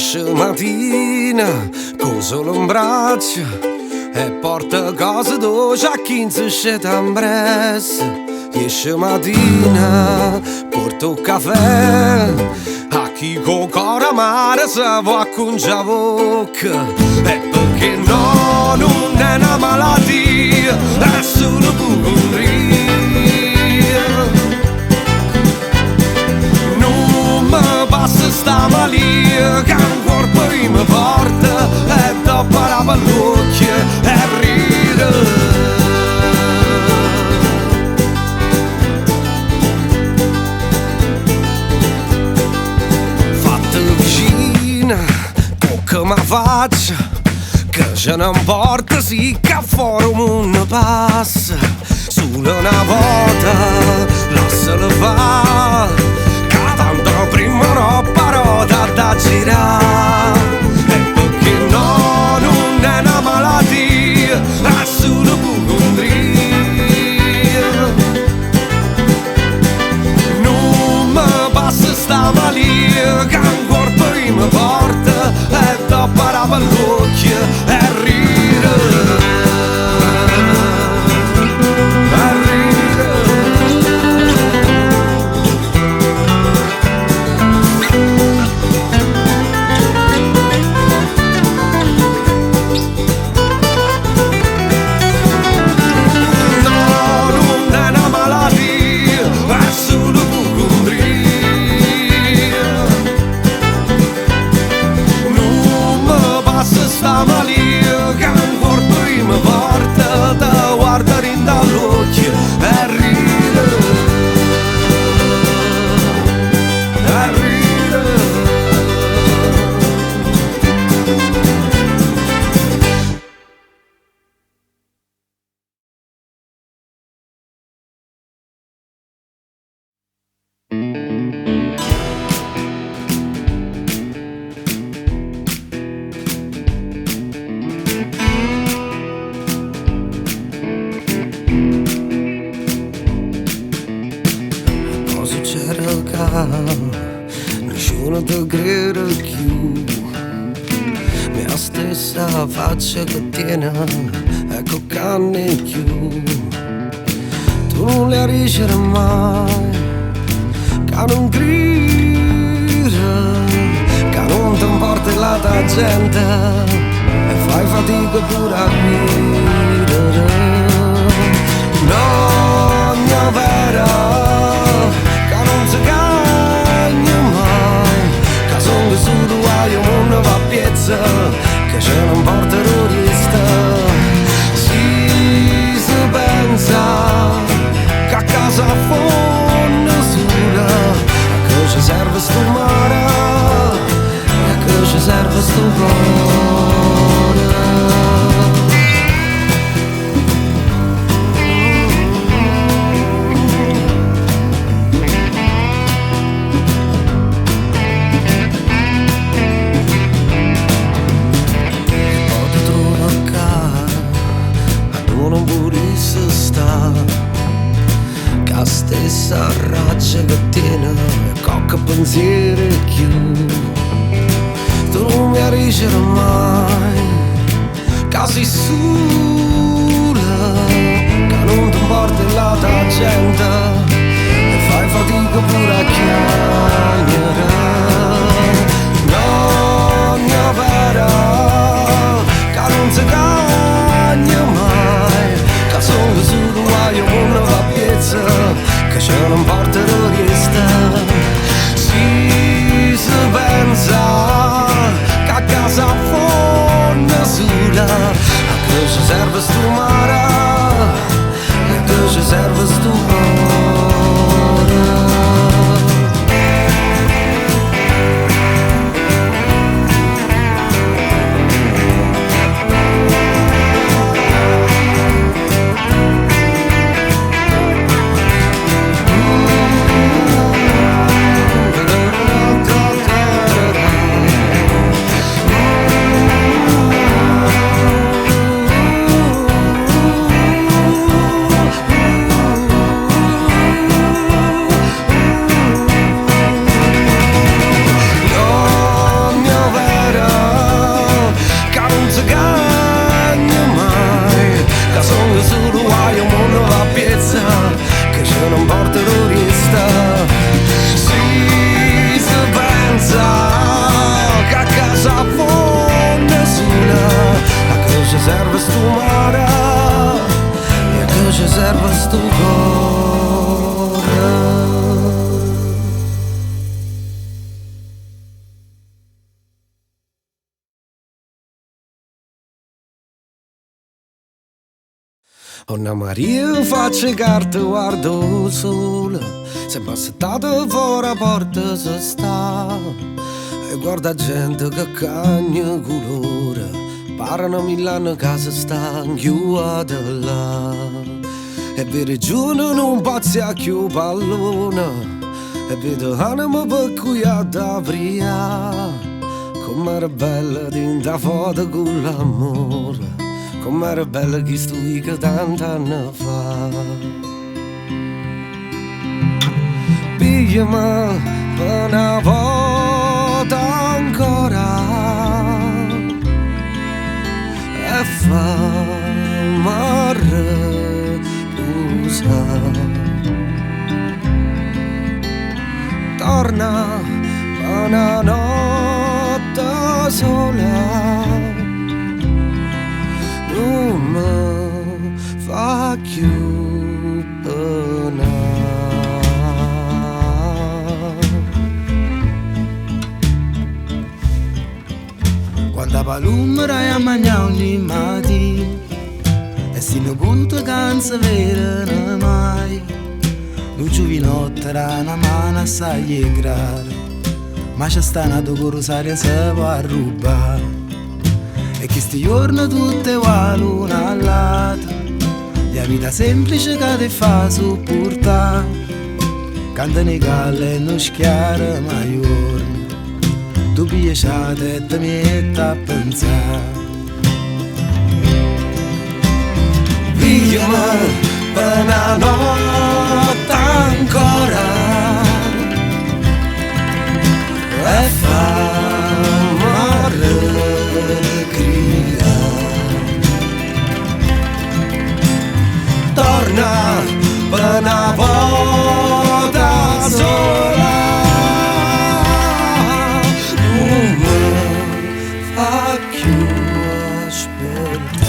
Esce mattina con solo un braccio e porta cose dolci a 15 scetambres. Esce mattina porta un caffè a chi con cuore amaro si può acconciare bocca. E perché no, non è una malattia, è solo ipocondria. Non mi passa sta malia che un corpo mi porta e dopo la pallocchia e ride. Ma faccia che ce ne importa sì che fuori un passa solo una volta lascialo fa che tanto prima roba rota da girare. E perché no, non è una malattia, è solo ipocondria. Non mi passa sta malia che un corpo mi porta e dopo la pallocchia e ride, e ride. No, non è una malattia, è solo ipocondria. Sta malia che un corpo mi porta da guardare in dall'occhio e ride, e ride. Nessuno ti crede più, mia stessa faccia che tiene, ecco canne più. Tu non le riuscirai mai, che non grida, che non ti importa la tua gente e fai fatica pure a ridere. No, mia vera, che non si cagna mai, che sono vissuto a io non va piezza, che ce non porta terrorista. Si pensa che a casa fonda sola, a che ci serve sto mare, a che ci serve sto cuore. Non volesse stare, che la stessa razza che tiene cocca pensieri più. Tu non mi riuscirai mai, che sei sola, che non ti importa la tua gente e fai fatica pure a chiamare. No, mia vera, che non si cagna mai, che sono vissuto a io non va piezza, che ce non porta terrorista. Si pensa che a casa fonda sola, a che ci serve sto mare, a che ci serve sto cuore. ci serve sto mare e che ci serve sto cuore. Anna Maria faccia carta, guardo il sole, se passato fuori la porta si sta e guarda gente che cagna colore, parano Milano che si sta inchiuata là e vede giorno non pazza più pallone e vedo anima per cui da via com'era bella dinta foto con l'amore, com'era bella che stuica tant'anni fa. Pigliami per una volta ancora e fammi riposare. Torna per una notte sola, non mi fa più pena. Quando palumra e a mangiare ogni mattina e si non punto cansa vera mai, non giovinotta era una mano assai e grave, ma c'è sta una rosaria se va a rubare. E che sti giorni tutte uguali una al lato, la vita semplice che ti fa supportare, canta nei calle e non schiara mai giorni, tu piacete e ti metti a pensare. Pigliami per una notte ancora e fammi ricriare. Torna per una volta sola, non mi fa più aspettare.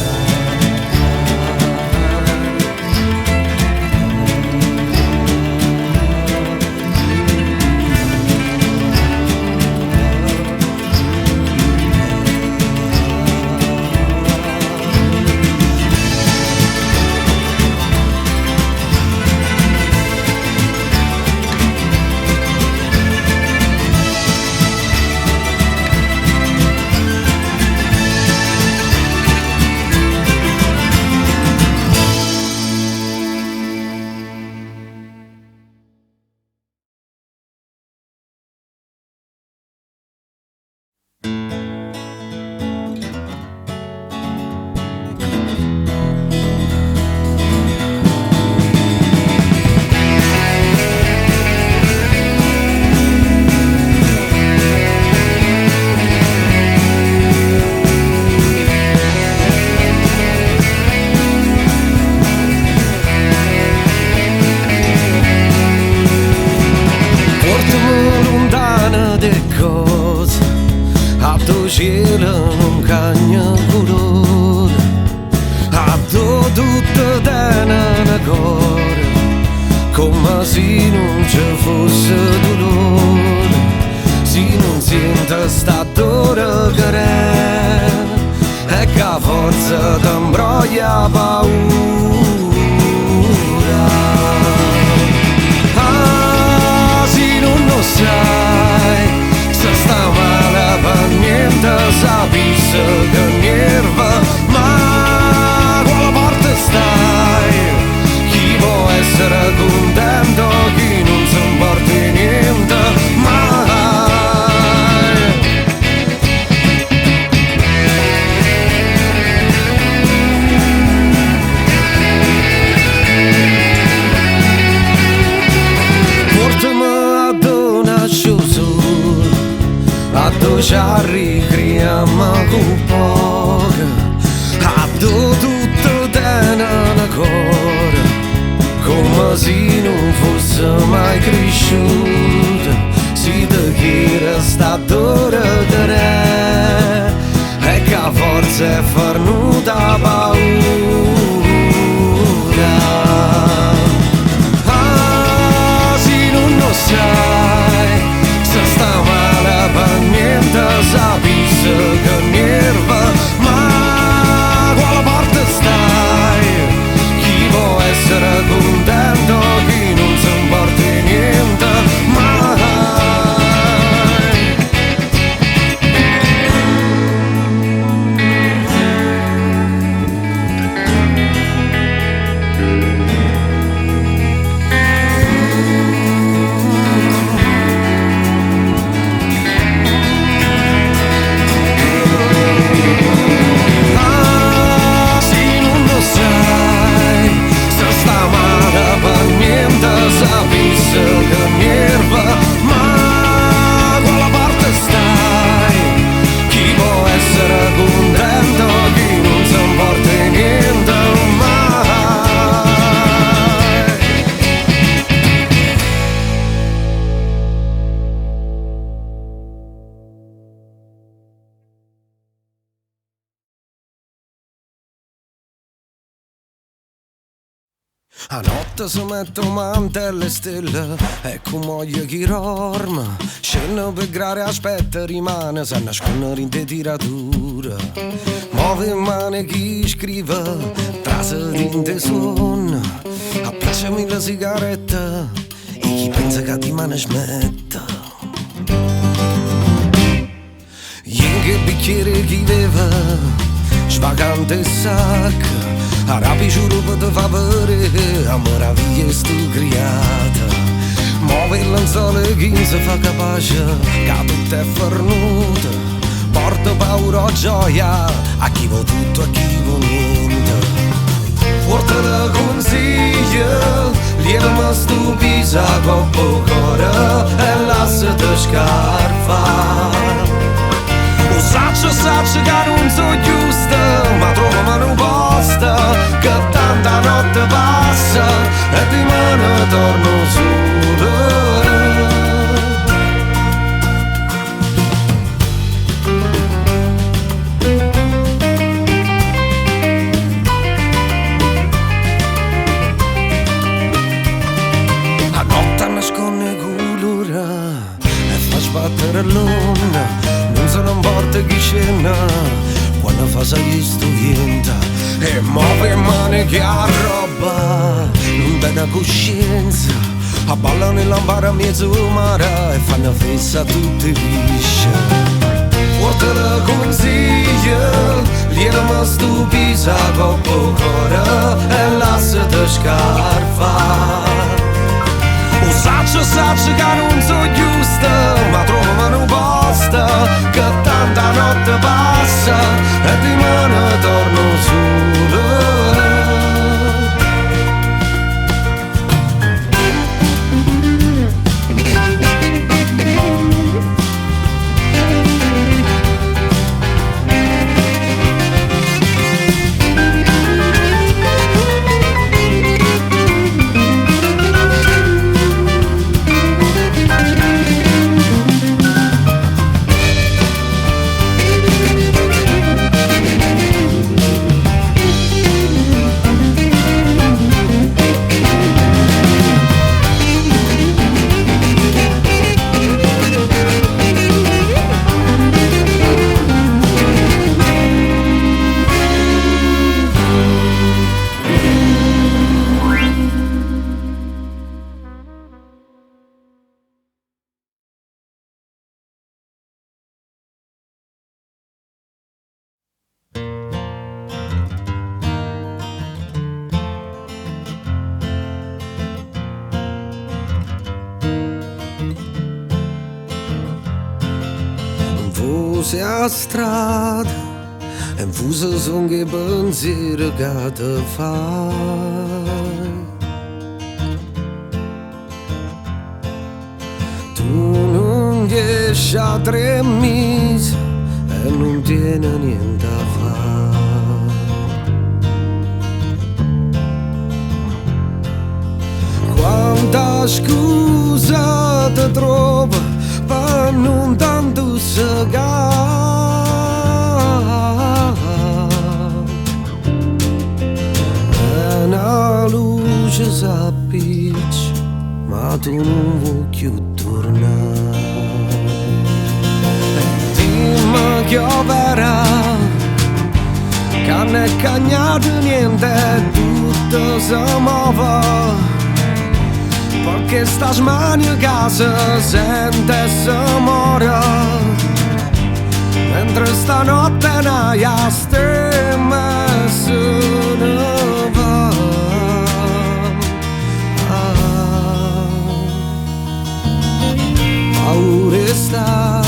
Cielo non cagna colore, ha tutto dentro cuore, come se non ci fosse dolore, se non sente sta dore che è, e che a forza ti imbroglia paura. Ah, se non lo sai, se sta male per niente sapesse che nerva, ma quella parte stai, chi può essere contento, chi non si importa niente mai. Portami ad una sciusura, a dove ci ricriamo con poco, a dove tutto tiene cuore, come se non fosse mai cresciuto, si te chiede sta dore che è, e che ma forse è fornuta paura. Ah, se non lo sai, se sta male per niente, sapesse che nerva, ma quale parte stai? Chi può essere contento, chi non si importa niente, mai. Sapesse che nerva, ma quale parte stai? Chi può essere contento, chi non si importa niente, mai. A notte si mettono mantello e stelle, ecco moglie chi dorme. Scende per grare, aspetta, rimane, si nasconde in te tiratura. Muove mani chi scrive, trase in te suona. Appiaccia mille sigarette e chi pensa che di mano smetta. In che bicchiere chi beve, svagante sacca. Arabi giuro per te favore, a meraviglia sto criata. Muove il lenzuolo chi si fa capace, che tutto è fornuto. Porta paura o gioia, a chi vuole tutto, a chi vuole niente. Forte le consiglia, lieve ma stupisa con poco e lasciate scarfa. Saccio che non so giusta, ma trovo mano posta, che tanta notte passa e di mano torno solo. A notte nasconde colore e fa sbattere l'onda. Non se ne importa chi scena quando fa sai studienta e muove mani che arroba, non vede coscienza. A balla nell'ambara mezzo mare e fanno festa tutti lisce. Forte le consiglia, lieve ma stupisa con poco e lasciate scarfa. Saccio che non so giusta, ma trovo mano posta, che tanta notte passa e di mano torno solo. Fuse a strada e fuse son che pensieri che te fai. Tu non riesci a 3 mesi e non tiene niente a fare. Quanta scusa ti trovo per non tanto segare. tu non vuoi più tornare. Dimmi che verrà, che non è cagnato niente, tutto si muove. Perché sta smania a casa sente se muore, mentre stanotte n'aia stemma se ne va. Paura sta,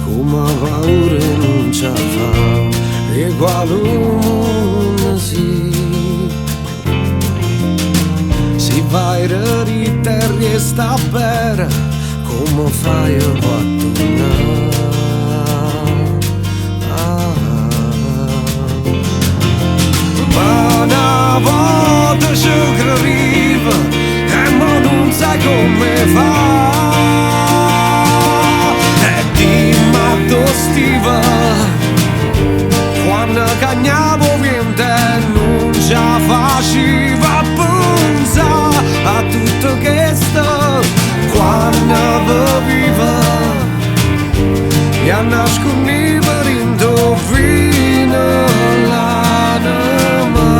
come paura non ce fa, e qualunque si vai a riterri e sta per, come fai a tornare? Ma una volta ci arriva e ma non sai come fa. E dimmi a tu stiva, quando cagnavo vente non ce la faceva pensare a tutto questo. Quando viva e a nascondeva indovina l'anima.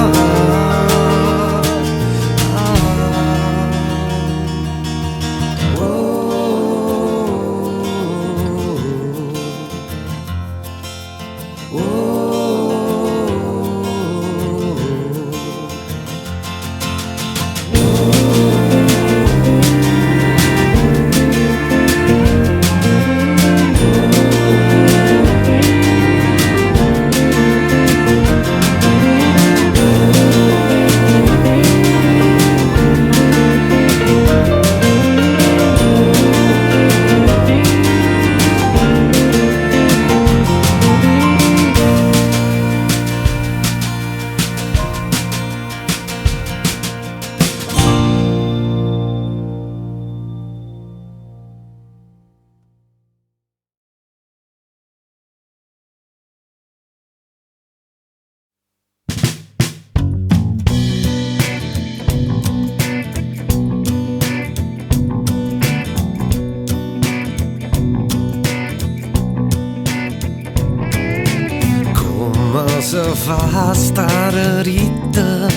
Se fa stare ritta,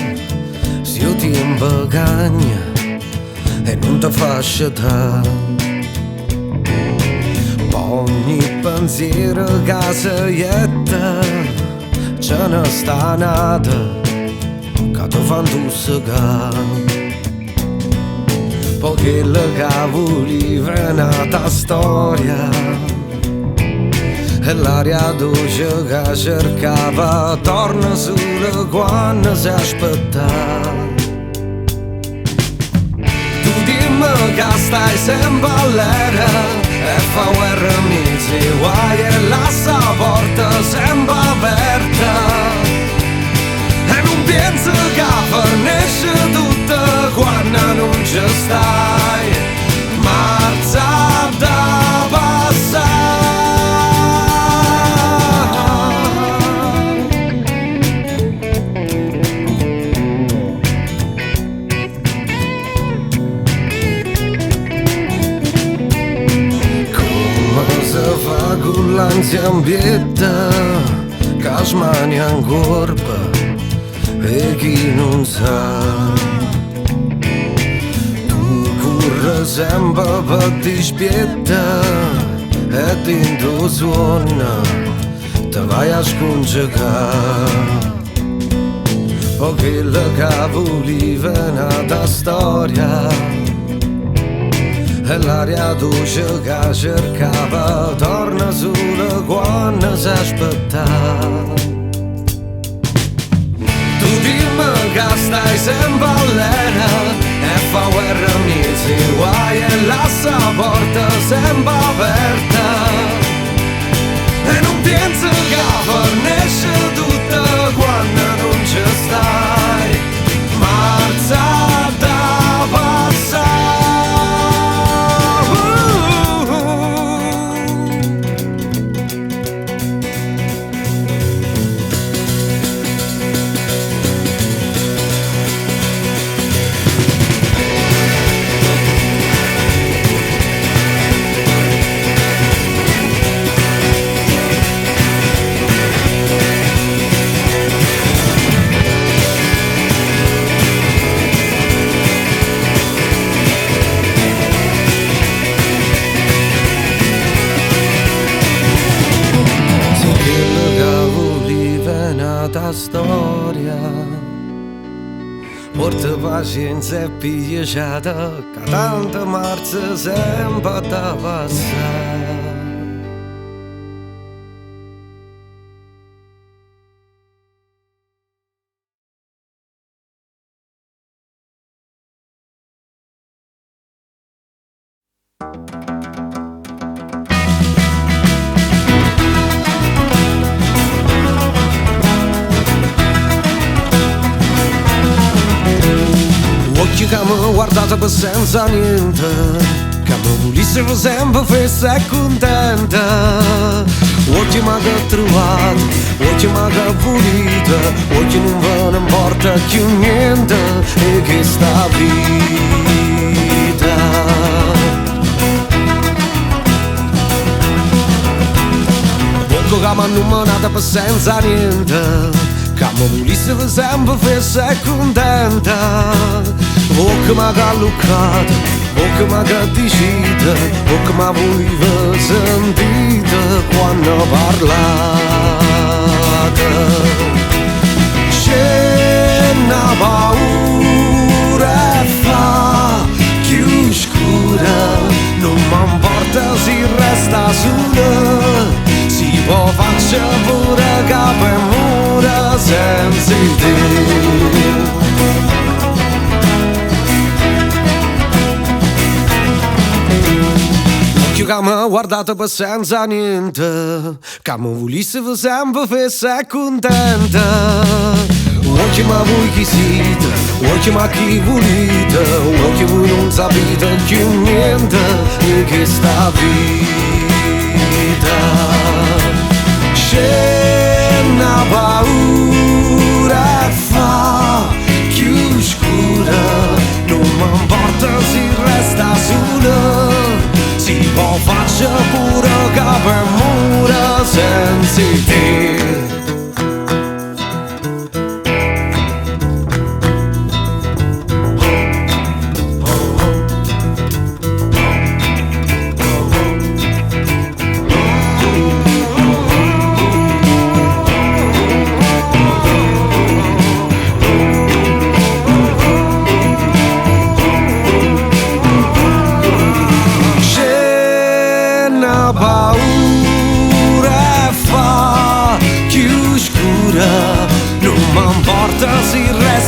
se io ti imbagagna e non ti fa scettare. Ogni pensiero che saietta ce ne sta nata che ti fanno tu segare. Poi quella che volevi è nata storia e l'aria dolce che cercava torna solo quando si aspetta. Tu dimmi che stai sempre all'era e fa guerra amici guai e lascia la porta sempre aperta. E non penso che fornisce tutto quando non ci stai, marcia da passare. Con l'ansia ambietta che smania in corpo e chi non sa. Tu corri sempre per dispietta e dentro suona ti vai a scongiacare. Poi quella che volevi è nata storia e l'aria dolce che cercava torna solo quando si aspetta. Tu dimmi che stai sempre all'era e fa guerra amici guai e lascia la porta sempre aperta. E non penso che fornisce tutto quando non ci stai, marcia da passare. la storia. Porta pazienza e pigliata, che tanta marcia sempre da passare. Occhi che mi guardate per senza niente, che mi volesse per sempre fessa e contenta. Occhi mi che trovate, occhi mi che volete, occhi non ve ne importa più niente e che sta vita. Occhi che mi hanno mandato per senza niente, che mi volesse per sempre fessa e contenta. Occhi mi che luccate, occhi mi che decide, occhi mi voi sentite quando parlate. C'è una paura e fa più scura, non mi importa se resta sola, si può faccia pure capo e mura senza te. Che mi guardate per senza niente, che mi volesse per sempre fessa e contenta. Occhi ma voi chi siete, occhi ma chi volete, occhi voi non sapete più niente di che sta vita. C'è una paura e fa più scura, non mi importa se resta sola, si può faccia pure capo e mura senza te.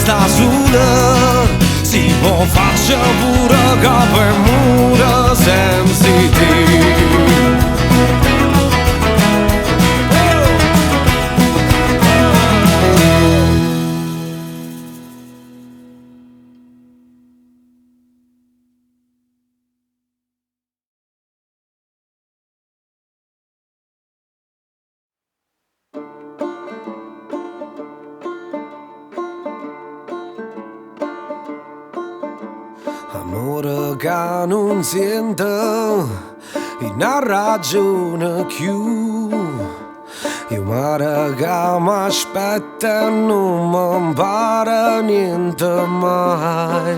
Sta sola, si può faccia pure capo e mura senza te. Amore che non sento, una ragione più. Io mare che mi aspetta e non mi impara niente mai.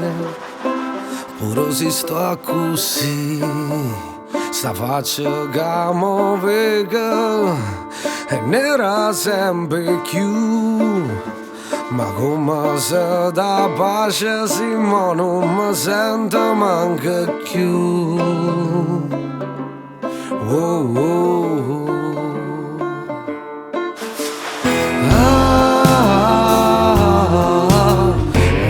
Pure se sto così, sta faccia che mi vega è nera sempre più. Ma come se da pace sì, ma non mi sento manca più. Oh, oh, oh.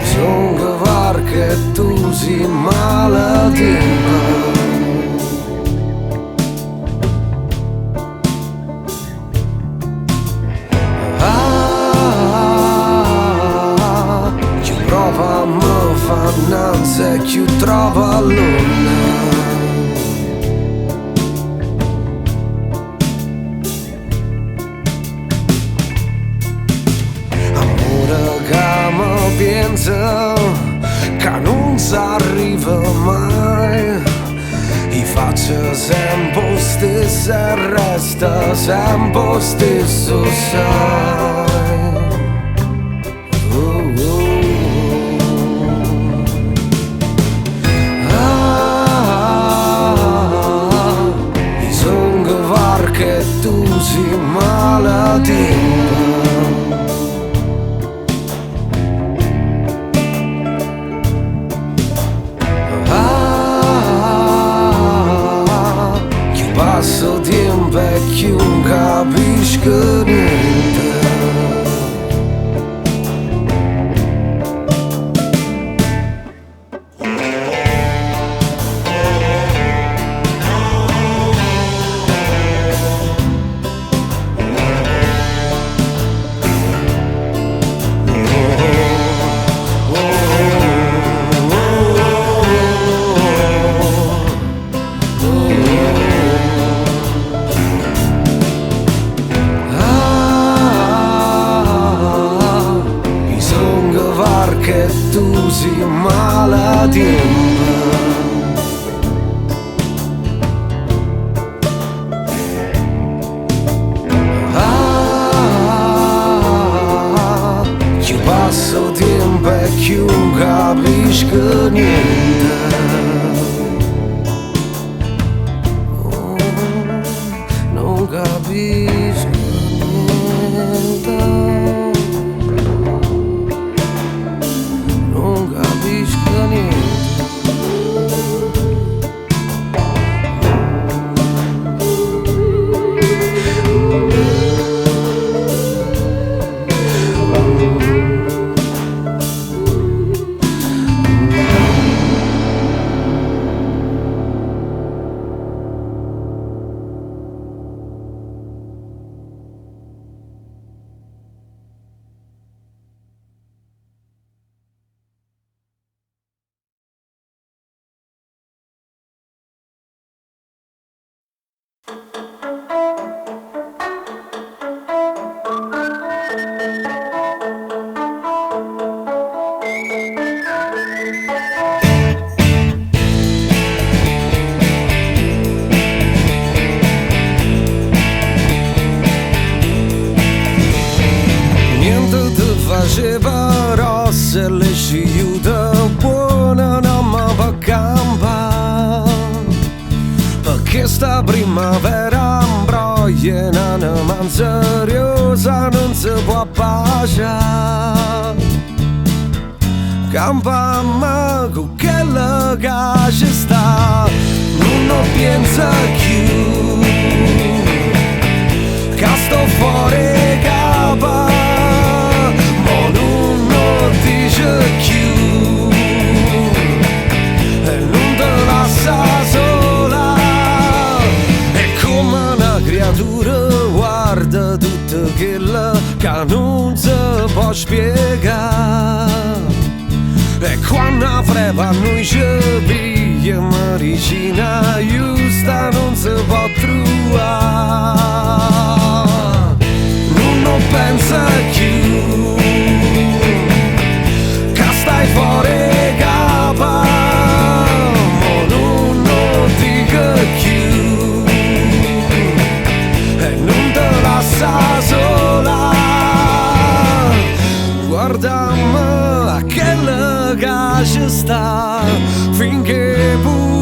Sono che var che tu sei malattia. Fannanza chi trova l'onna. Amore che mi pensa che non si arriva mai, i faccio sempre stesso e resta sempre stesso, sai. Che tu sei malattia. così malatimpa. Più passo tempo e più capisco niente. Non capisco niente. Non capisco niente. Faceva rosse le sciute buona non mi va campa, perché sta primavera imbroglia una man seriosa non si può baciare. Campa ma con quella che ci sta non pensa più che sto fuori capa. Dice più e non te lascia sola, è come una creatura guarda tutto quello che non si può spiegare. E quando freva noi ci piglia medicina giusta non si può trovare. Non pensa più stai fuori capa, ma non dico più e non te lascia sola. Guardami a quella che ci sta finché potremo.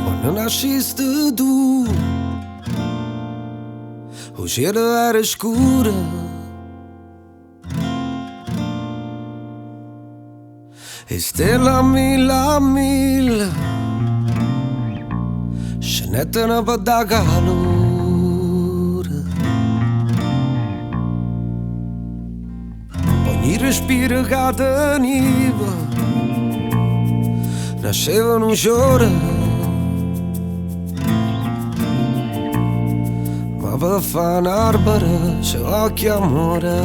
Quando nasciste tu, o cielo era scuro e stelle a mille scenettono per da calore. Ogni respiro che teniva nasceva un giorno. Per fare un albero ci voglio amore,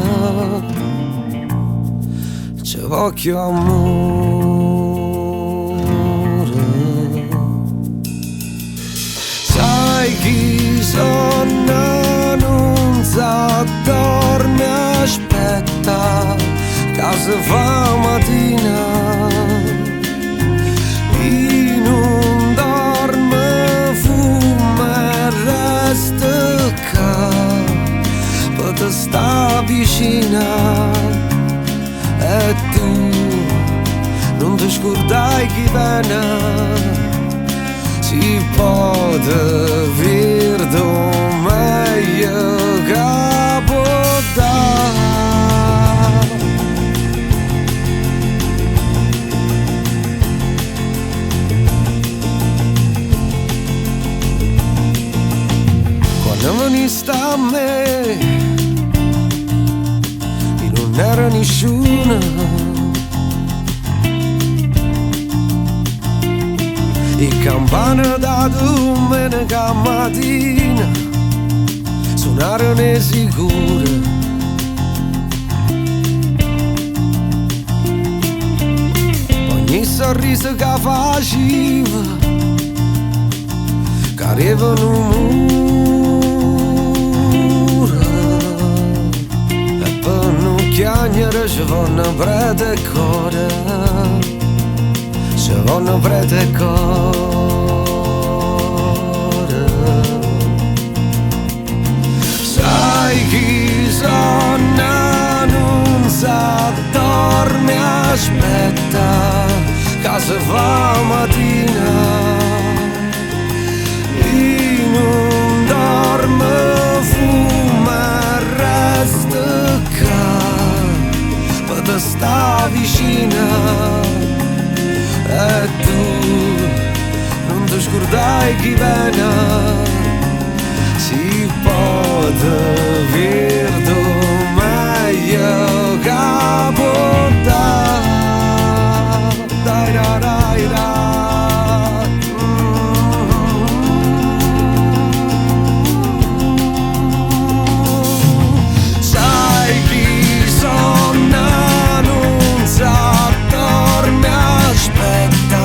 ci voglio amore. sonno non s'addorme, aspetta che si fa mattina. Chi non dorme fuma e resta che per te sta vicina. E tu non ti scordai chi viene, si può avere meglio che può dare. Quando veniste a me non era nessuno, e campane da domenica mattina suonarono sicure. Ogni sorriso che faceva cadeva in un muro, e per non chiagnere ci vanno prete e cuore. Ci vanno prete e cuore. Sai chi sonna non s'addorme, aspetta che si fa mattina. Chi non dorme fuma e resta che per te sta vicina. E tu non ti scordai chi viene, si può avere meglio che può dare. Dai, dai, dai, dai. Sai chi sonna non s'addorme, aspetta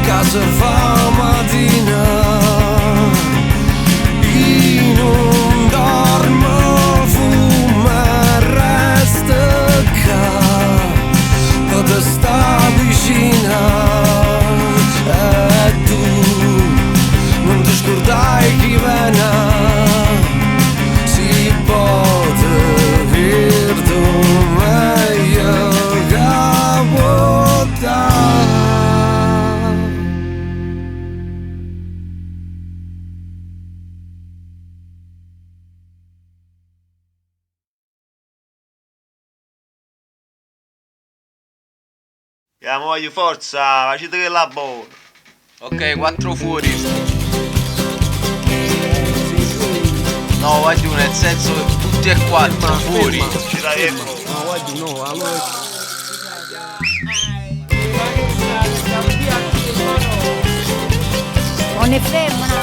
che si fa mattina. Chi non dorme fuma e resta che per te sta vicina. E tu non ti scordai chi viene, si può avere meglio che può dare. Voglio forza, facete che lavoro. Ok, 4 fuori. No, voglio nel senso tutti e 4 fuori. Ci daremo. No, voglio no, allora. Non è fermo, no?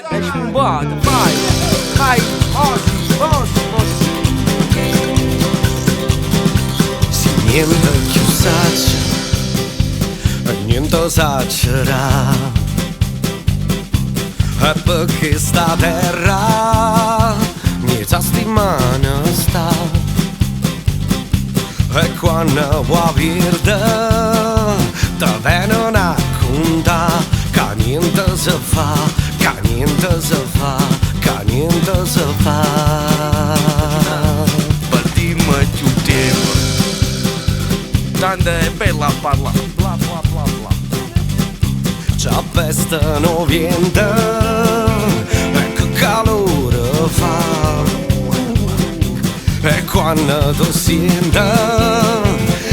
È sbombata, vai, vai, oggi. Se niente più saccia, e niente saccerà, e perché sta terra miezza stimana sta, e quando vuoi perdere te vengono a conta che niente si fa, che niente si fa, che niente si fa. Partimmo più tempo. Tanto è bella a parlare. Bla bla bla bla. Ci pestano vento e che calore fa, e quando tu senti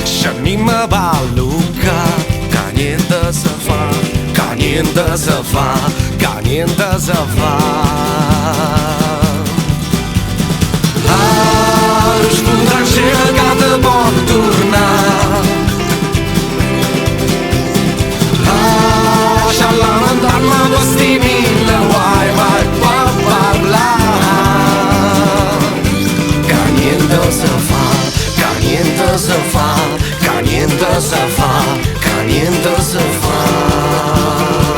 scendiamo a Luca. Che niente si fa, Che niente si fa, che niente si fa. Lo spunta cerca te può tornare, lasciala non darmi questi mille guai, vai, bla bla bla. Che niente si fa, che niente si fa, che niente si fa, che niente si fa.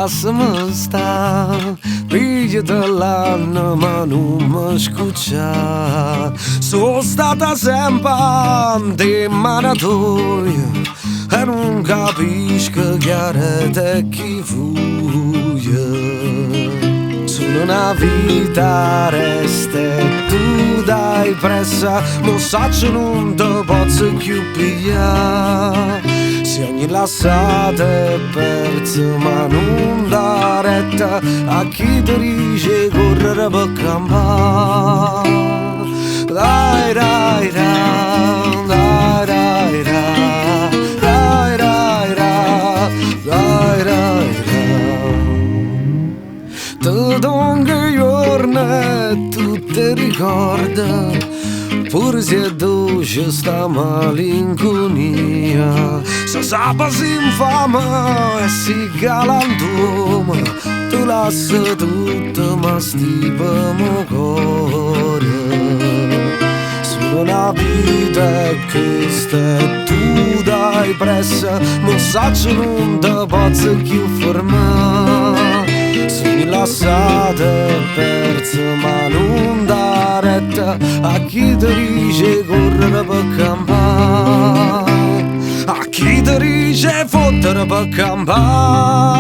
lasciami sta, pigliati l'anno ma non mi scuccia. Sono stata sempre di manatoio e non capisco chiaramente chi fugge. Solo una vita resta e tu dai pressa, non saccio non te posso più pigliare. Se ogni lassata è persa ma non dà retta a chi ti dice correre per campare. Dai dai dai dai dai dai dai dai dai dai. Ti dongo giorno e tu ti ricorda, pur se è dolce sta malinconia. Se sapessi infame e si galantoma, tu lasci tutto ma stipamo cuore. Solo una vita è questa e tu dai pressa, non saccio non te posso più fermare. Sono lassata e persa ma non dà retta a chi ti dice correre per campare, a chi ti dice fottere per campare.